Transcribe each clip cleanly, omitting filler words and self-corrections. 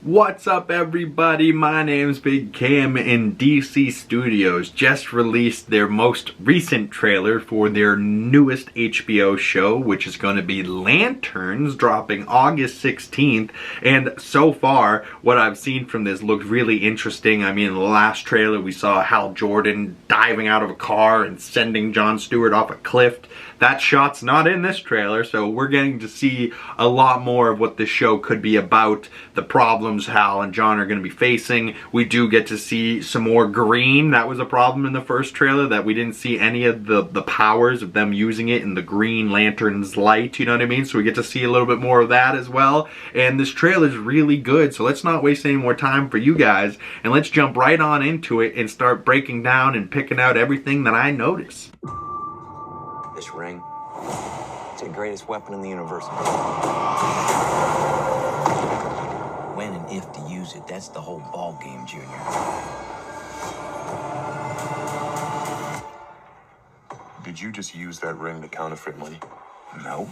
What's up, everybody? My name's Big Cam, and DC Studios just released their most recent trailer for their newest HBO show, which is going to be Lanterns, dropping August 16th. And so far, what I've seen from this looks really interesting. I mean, in the last trailer, we saw Hal Jordan diving out of a car and sending Jon Stewart off a cliff. That shot's not in this trailer, so we're getting to see a lot more of what this show could be about, the problems Hal and Jon are going to be facing. We do get to see some more green. That was a problem in the first trailer, that we didn't see any of the powers of them using it in the Green Lantern's light, you know what I mean? So we get to see a little bit more of that as well. And this trailer's really good, so let's not waste any more time for you guys, and let's jump right on into it and start breaking down and picking out everything that I notice. This ring, it's the greatest weapon in the universe. When and if to use it, that's the whole ball game, Junior. Did you just use that ring to counterfeit money? No.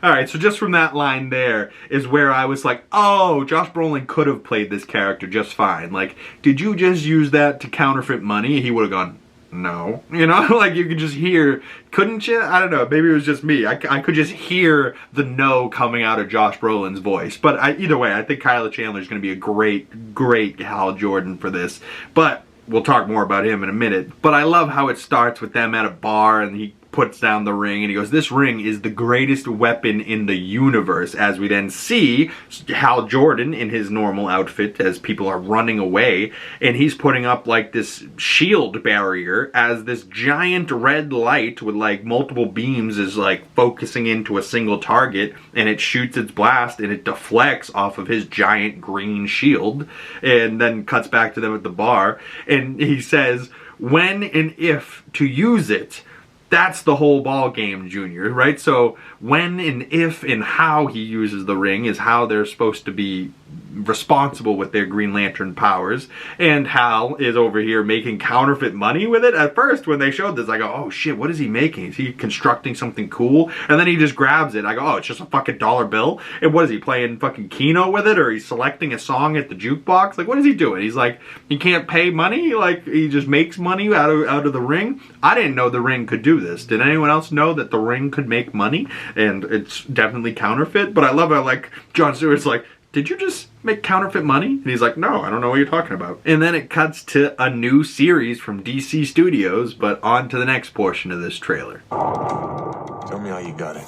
Alright, so just from that line there is where I was like, oh, Josh Brolin could have played this character just fine. Like, did you just use that to counterfeit money? He would have gone, no. You know, like you could just hear, couldn't you? I don't know, maybe it was just me. I could just hear the no coming out of Josh Brolin's voice. But either way, I think Kyla Chandler is going to be a great Hal Jordan for this. But we'll talk more about him in a minute. But I love how it starts with them at a bar and he puts down the ring and he goes, this ring is the greatest weapon in the universe, as we then see Hal Jordan in his normal outfit as people are running away, and he's putting up like this shield barrier as this giant red light with like multiple beams is like focusing into a single target, and it shoots its blast and it deflects off of his giant green shield, and then cuts back to them at the bar, and he says when and if to use it. That's the whole ball game, Junior, right? So when and if and how he uses the ring is how they're supposed to be responsible with their Green Lantern powers. And Hal is over here making counterfeit money with it. At first, when they showed this, I go, oh shit, what is he making? Is he constructing something cool? And then he just grabs it. I go, oh, it's just a fucking dollar bill? And what is he, playing fucking Keno with it? Or he's selecting a song at the jukebox? Like, what is he doing? He's like, he can't pay money? Like, he just makes money out of the ring? I didn't know the ring could do this. Did anyone else know that the ring could make money? And it's definitely counterfeit. But I love how, like, Jon Stewart's like, did you just make counterfeit money? And he's like, no, I don't know what you're talking about. And then it cuts to a new series from DC Studios, but on to the next portion of this trailer. Tell me how you got it,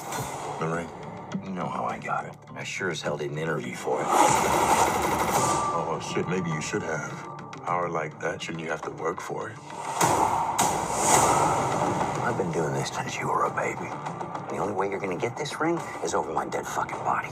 the ring. You know how I got it. I sure as hell didn't interview for it. Oh, shit, maybe you should have. Power like that, shouldn't you have to work for it? I've been doing this since you were a baby. The only way you're gonna get this ring is over my dead fucking body.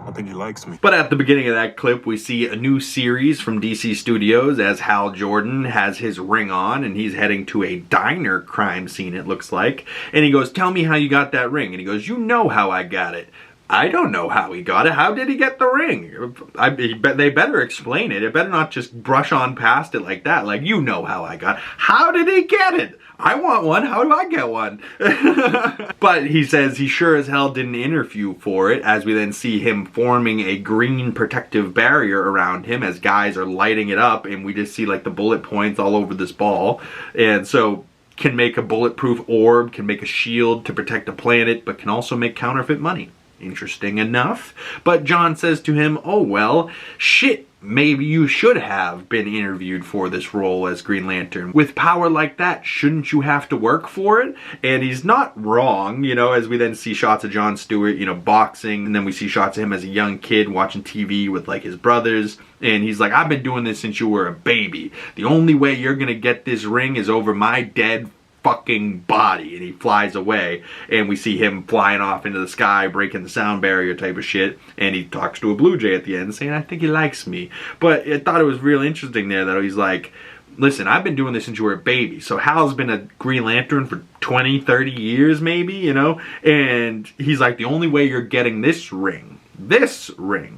I think he likes me. But at the beginning of that clip, we see a new series from DC Studios as Hal Jordan has his ring on and he's heading to a diner crime scene, it looks like. And he goes, tell me how you got that ring. And he goes, you know how I got it. I don't know how he got it. How did he get the ring? They better explain it. It better not just brush on past it like that. Like, you know how I got it. How did he get it? I want one. How do I get one? But he says he sure as hell didn't interview for it, as we then see him forming a green protective barrier around him as guys are lighting it up, and we just see like the bullet points all over this ball. And so can make a bulletproof orb, can make a shield to protect a planet, but can also make counterfeit money. Interesting enough. But Jon says to him, oh well, shit, maybe you should have been interviewed for this role as Green Lantern. With power like that, shouldn't you have to work for it? And he's not wrong, you know, as we then see shots of Jon Stewart, you know, boxing, and then we see shots of him as a young kid watching TV with like his brothers, and he's like, I've been doing this since you were a baby. The only way you're gonna get this ring is over my dead fucking body. And he flies away, and we see him flying off into the sky, breaking the sound barrier type of shit, and he talks to a blue jay at the end saying, I think he likes me. But I thought it was real interesting there that he's like, listen, I've been doing this since you were a baby. So Hal's been a Green Lantern for 20, 30 years maybe, you know? And he's like, the only way you're getting this ring,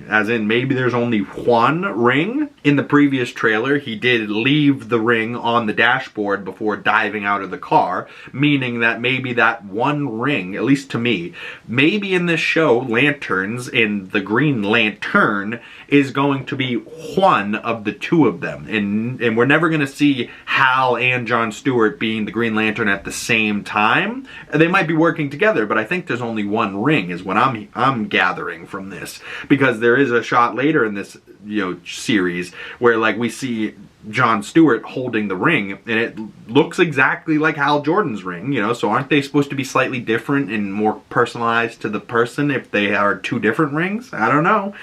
as in maybe there's only one ring. In the previous trailer, he did leave the ring on the dashboard before diving out of the car, meaning that maybe that one ring, at least to me, maybe in this show, Lanterns, in the Green Lantern, is going to be one of the two of them. And we're never going to see Hal and John Stewart being the Green Lantern at the same time. They might be working together, but I think there's only one ring is what I'm gathering from this. Because there is a shot later in this, you know, series where like we see John Stewart holding the ring and it looks exactly like Hal Jordan's ring, you know, so aren't they supposed to be slightly different and more personalized to the person if they are two different rings? I don't know.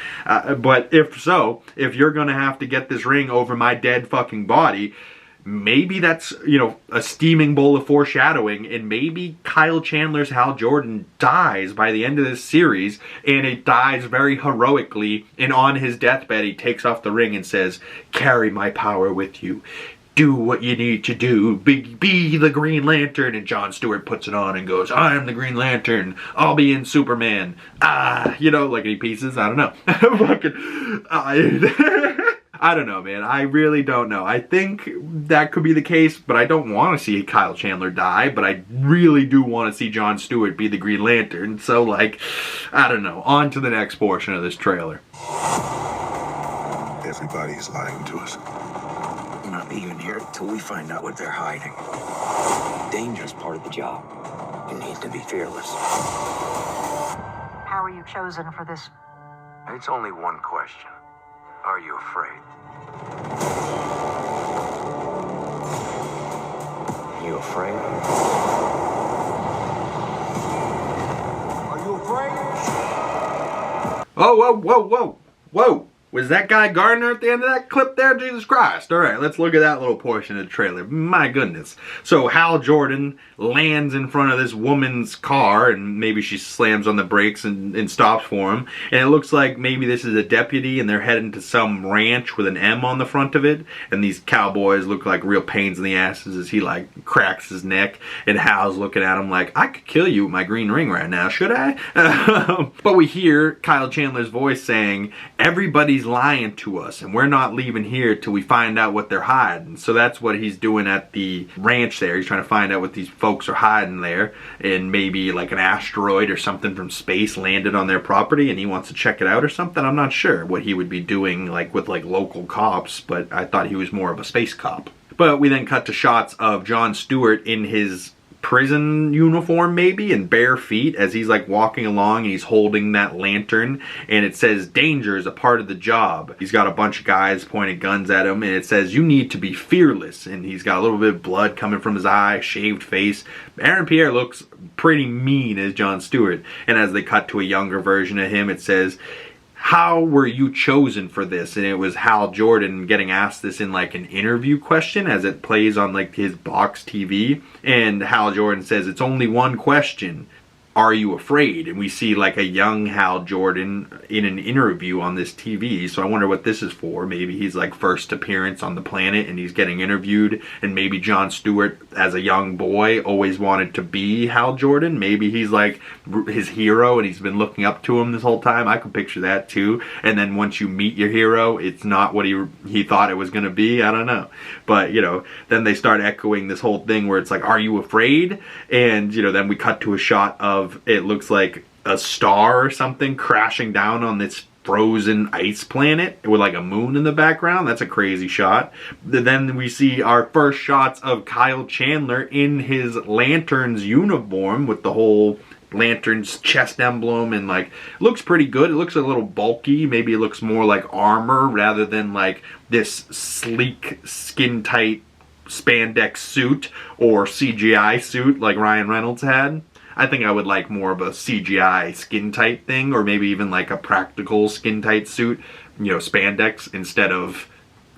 But if so, if you're gonna have to get this ring over my dead fucking body, maybe that's, you know, a steaming bowl of foreshadowing, and maybe Kyle Chandler's Hal Jordan dies by the end of this series, and it dies very heroically, and on his deathbed he takes off the ring and says, "Carry my power with you. Do what you need to do. Be the Green Lantern." And John Stewart puts it on and goes, "I'm the Green Lantern. I'll be in Superman." You know, like any pieces? I don't know. I don't know, man. I really don't know. I think that could be the case, but I don't want to see Kyle Chandler die, but I really do want to see John Stewart be the Green Lantern. So, like, I don't know. On to the next portion of this trailer. Everybody's lying to us. We're not leaving here until we find out what they're hiding. Danger's part of the job. You need to be fearless. How are you chosen for this? It's only one question. Are you afraid? You afraid? Are you afraid? Oh, whoa, whoa, whoa, whoa. Was that guy Gardner at the end of that clip there? Jesus Christ. All right, let's look at that little portion of the trailer. My goodness. So Hal Jordan lands in front of this woman's car, and maybe she slams on the brakes and stops for him. And it looks like maybe this is a deputy, and they're heading to some ranch with an M on the front of it. And these cowboys look like real pains in the asses as he, like, cracks his neck. And Hal's looking at him like, "I could kill you with my green ring right now, should I?" But we hear Kyle Chandler's voice saying, "Everybody's lying to us, and we're not leaving here till we find out what they're hiding." So that's what he's doing at the ranch there. He's trying to find out what these folks are hiding there, and maybe like an asteroid or something from space landed on their property and he wants to check it out or something. I'm not sure what he would be doing like with like local cops, but I thought he was more of a space cop. But we then cut to shots of John Stewart in his prison uniform maybe and bare feet as he's like walking along and he's holding that lantern, and it says danger is a part of the job. He's got a bunch of guys pointing guns at him, and it says you need to be fearless, and he's got a little bit of blood coming from his eye, shaved face. Pierre looks pretty mean as John Stewart, and as they cut to a younger version of him, it says, "How were you chosen for this?" And it was Hal Jordan getting asked this in like an interview question as it plays on like his box TV. And Hal Jordan says, "It's only one question. Are you afraid?" And we see like a young Hal Jordan in an interview on this TV. So I wonder what this is for. Maybe he's like first appearance on the planet and he's getting interviewed. And maybe John Stewart as a young boy always wanted to be Hal Jordan. Maybe he's like his hero and he's been looking up to him this whole time. I could picture that too. And then once you meet your hero, it's not what he thought it was going to be. I don't know. But, you know, then they start echoing this whole thing where it's like, "Are you afraid?" And, you know, then we cut to a shot of it looks like a star or something crashing down on this frozen ice planet with like a moon in the background. That's a crazy shot. Then we see our first shots of Kyle Chandler in his Lantern's uniform with the whole Lantern's chest emblem, and like looks pretty good. It looks a little bulky. Maybe it looks more like armor rather than like this sleek skin tight spandex suit or CGI suit like Ryan Reynolds had. I think I would like more of a CGI skin tight thing, or maybe even like a practical skin tight suit, you know, spandex instead of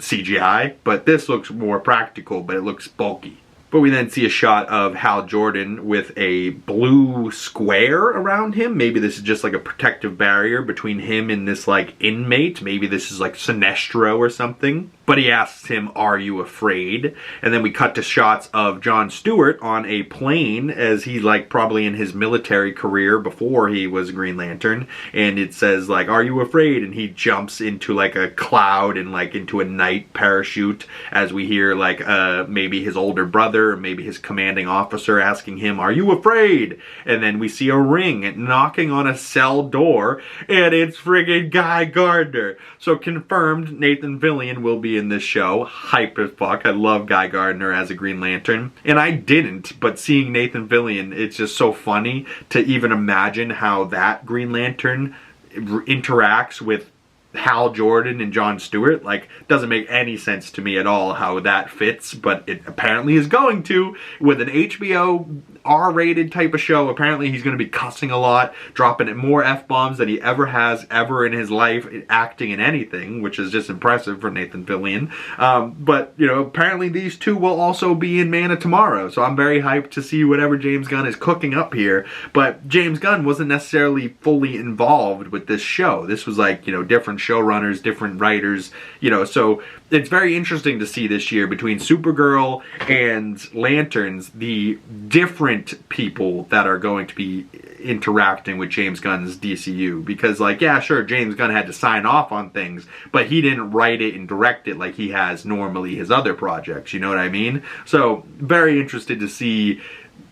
CGI. But this looks more practical, but it looks bulky. But we then see a shot of Hal Jordan with a blue square around him. Maybe this is just like a protective barrier between him and this like inmate. Maybe this is like Sinestro or something. But he asks him, "Are you afraid?" And then we cut to shots of John Stewart on a plane as he's like probably in his military career before he was Green Lantern. And it says like, "Are you afraid?" And he jumps into like a cloud and like into a night parachute as we hear like maybe his older brother or maybe his commanding officer asking him, "Are you afraid?" And then we see a ring knocking on a cell door, and it's friggin' Guy Gardner. So confirmed, Nathan Fillion will be in this show. Hype as fuck. I love Guy Gardner as a Green Lantern. And I didn't, but seeing Nathan Fillion, it's just so funny to even imagine how that Green Lantern interacts with Hal Jordan and John Stewart. Like, doesn't make any sense to me at all how that fits, but it apparently is going to with an HBO R-rated type of show. Apparently he's going to be cussing a lot, dropping more F-bombs than he ever has ever in his life, acting in anything, which is just impressive for Nathan Fillion. But, you know, apparently these two will also be in Man of Tomorrow, so I'm very hyped to see whatever James Gunn is cooking up here. But James Gunn wasn't necessarily fully involved with this show. This was like, you know, different showrunners, different writers, you know, so it's very interesting to see this year between Supergirl and Lanterns, the different people that are going to be interacting with James Gunn's DCU. Because, like, yeah, sure, James Gunn had to sign off on things, but he didn't write it and direct it like he has normally his other projects, you know what I mean? So, very interested to see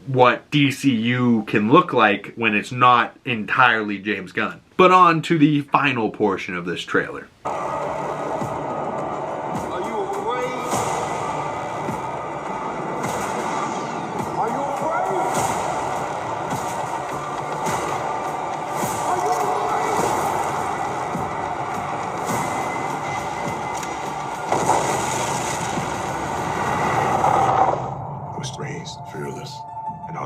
what DCU can look like when it's not entirely James Gunn. But on to the final portion of this trailer.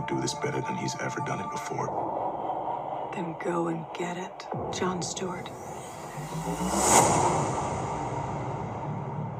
Do this better than he's ever done it before. Then go and get it, John Stewart.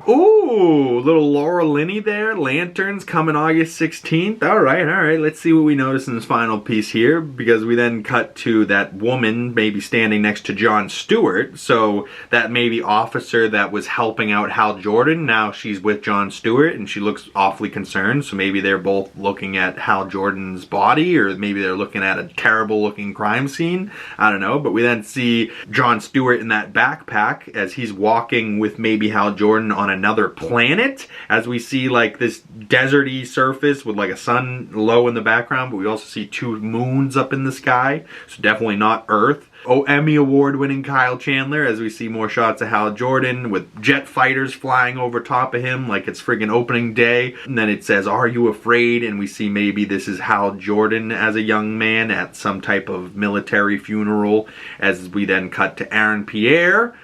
Ooh, little Laura Linney there. Lanterns coming August 16th. All right. Let's see what we notice in this final piece here, because we then cut to that woman maybe standing next to John Stewart. So that maybe officer that was helping out Hal Jordan, now she's with John Stewart and she looks awfully concerned. So maybe they're both looking at Hal Jordan's body, or maybe they're looking at a terrible looking crime scene. I don't know. But we then see John Stewart in that backpack as he's walking with maybe Hal Jordan on another planet, as we see like this deserty surface with like a sun low in the background, but we also see two moons up in the sky, so definitely not Earth. Oh, Emmy Award winning Kyle Chandler, as we see more shots of Hal Jordan with jet fighters flying over top of him like it's friggin' opening day. And then it says, "Are you afraid?" And we see maybe this is Hal Jordan as a young man at some type of military funeral, as we then cut to Aaron Pierre,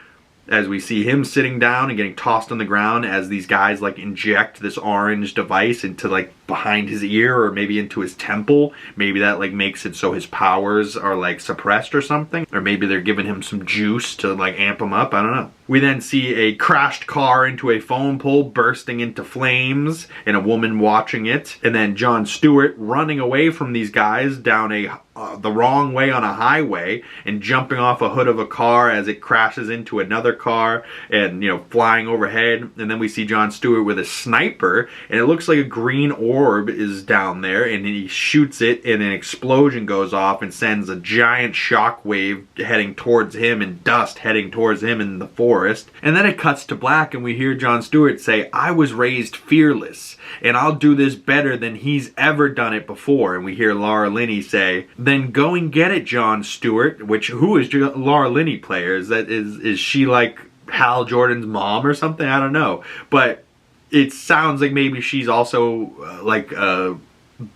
as we see him sitting down and getting tossed on the ground as these guys like inject this orange device into like behind his ear or maybe into his temple. Maybe that like makes it so his powers are like suppressed or something. Or maybe they're giving him some juice to like amp him up. I don't know. We then see a crashed car into a phone pole bursting into flames and a woman watching it. And then John Stewart running away from these guys down the wrong way on a highway and jumping off a hood of a car as it crashes into another car and, you know, flying overhead. And then we see John Stewart with a sniper and it looks like a green orb is down there and he shoots it and an explosion goes off and sends a giant shockwave heading towards him and dust heading towards him in the forest. And then it cuts to black and we hear John Stewart say, "I was raised fearless and I'll do this better than he's ever done it before." And we hear Laura Linney say, "Then go and get it, John Stewart," which, who is Laura Linney player? Is she like Hal Jordan's mom or something? I don't know. But it sounds like maybe she's also like a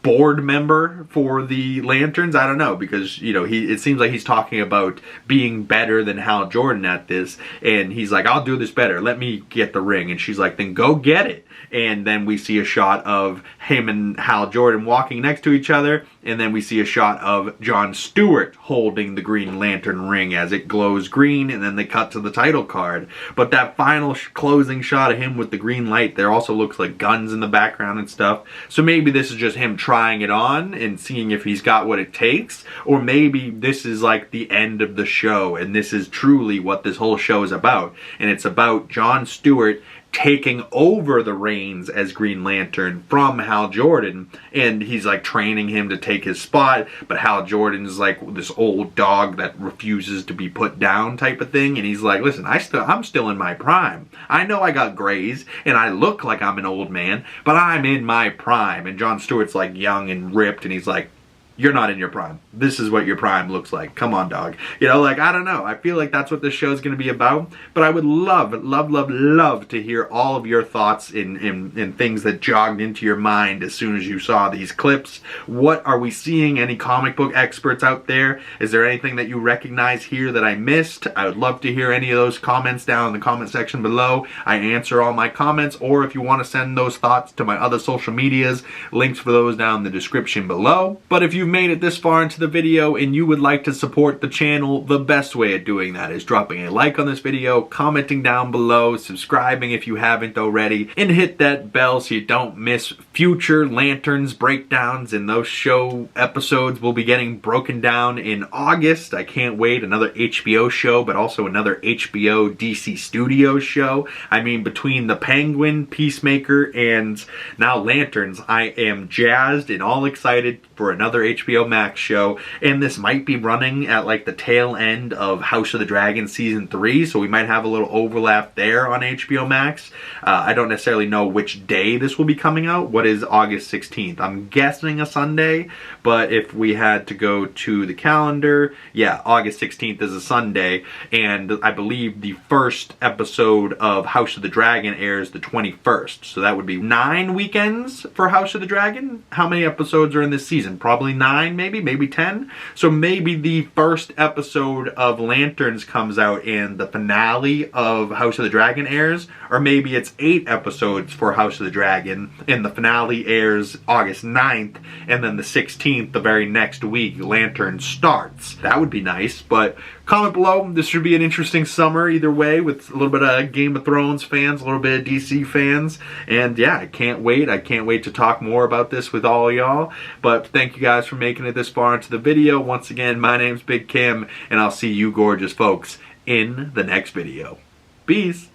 board member for the Lanterns. I don't know, because, you know, it seems like he's talking about being better than Hal Jordan at this, and he's like, "I'll do this better, let me get the ring." And she's like, "Then go get it." And then we see a shot of him and Hal Jordan walking next to each other, and then we see a shot of John Stewart holding the Green Lantern ring as it glows green, and then they cut to the title card. But that final closing shot of him with the green light, there also looks like guns in the background and stuff. So maybe this is just him trying it on and seeing if he's got what it takes, or maybe this is like the end of the show and this is truly what this whole show is about, and it's about John Stewart taking over the reins as Green Lantern from Hal Jordan, and he's like training him to take his spot, but Hal Jordan's like this old dog that refuses to be put down type of thing, and he's like, listen, I'm still in my prime. I know I got grays and I look like I'm an old man, but I'm in my prime. And Jon Stewart's like young and ripped, and he's like, you're not in your prime. This is what your prime looks like. Come on, dog. You know, like, I don't know. I feel like that's what this show is going to be about. But I would love to hear all of your thoughts in things that jogged into your mind as soon as you saw these clips. What are we seeing? Any comic book experts out there? Is there anything that you recognize here that I missed? I would love to hear any of those comments down in the comment section below. I answer all my comments, or if you want to send those thoughts to my other social medias, links for those down in the description below. But if you made it this far into the video and you would like to support the channel, the best way of doing that is dropping a like on this video, commenting down below, subscribing if you haven't already, and hit that bell so you don't miss future Lanterns breakdowns. And those show episodes will be getting broken down in August. I can't wait. Another HBO show, but also another HBO DC Studios show. I mean, between the Penguin, Peacemaker, and now Lanterns, I am jazzed and all excited for another HBO Max show, and this might be running at like the tail end of House of the Dragon season 3, so we might have a little overlap there on HBO Max. I don't necessarily know which day this will be coming out. What is August 16th? I'm guessing a Sunday, but if we had to go to the calendar, yeah, August 16th is a Sunday, and I believe the first episode of House of the Dragon airs the 21st, so that would be 9 weekends for House of the Dragon. How many episodes are in this season? Probably 9, maybe 10. So maybe the first episode of Lanterns comes out and the finale of House of the Dragon airs, or maybe it's 8 episodes for House of the Dragon and the finale airs August 9th, and then the 16th, the very next week, Lanterns starts. That would be nice. But comment below. This should be an interesting summer either way, with a little bit of Game of Thrones fans, a little bit of DC fans, and yeah, I can't wait. I can't wait to talk more about this with all y'all. But thank you guys for making it this far into the video. Once again, my name's Big Kim, and I'll see you gorgeous folks in the next video. Peace.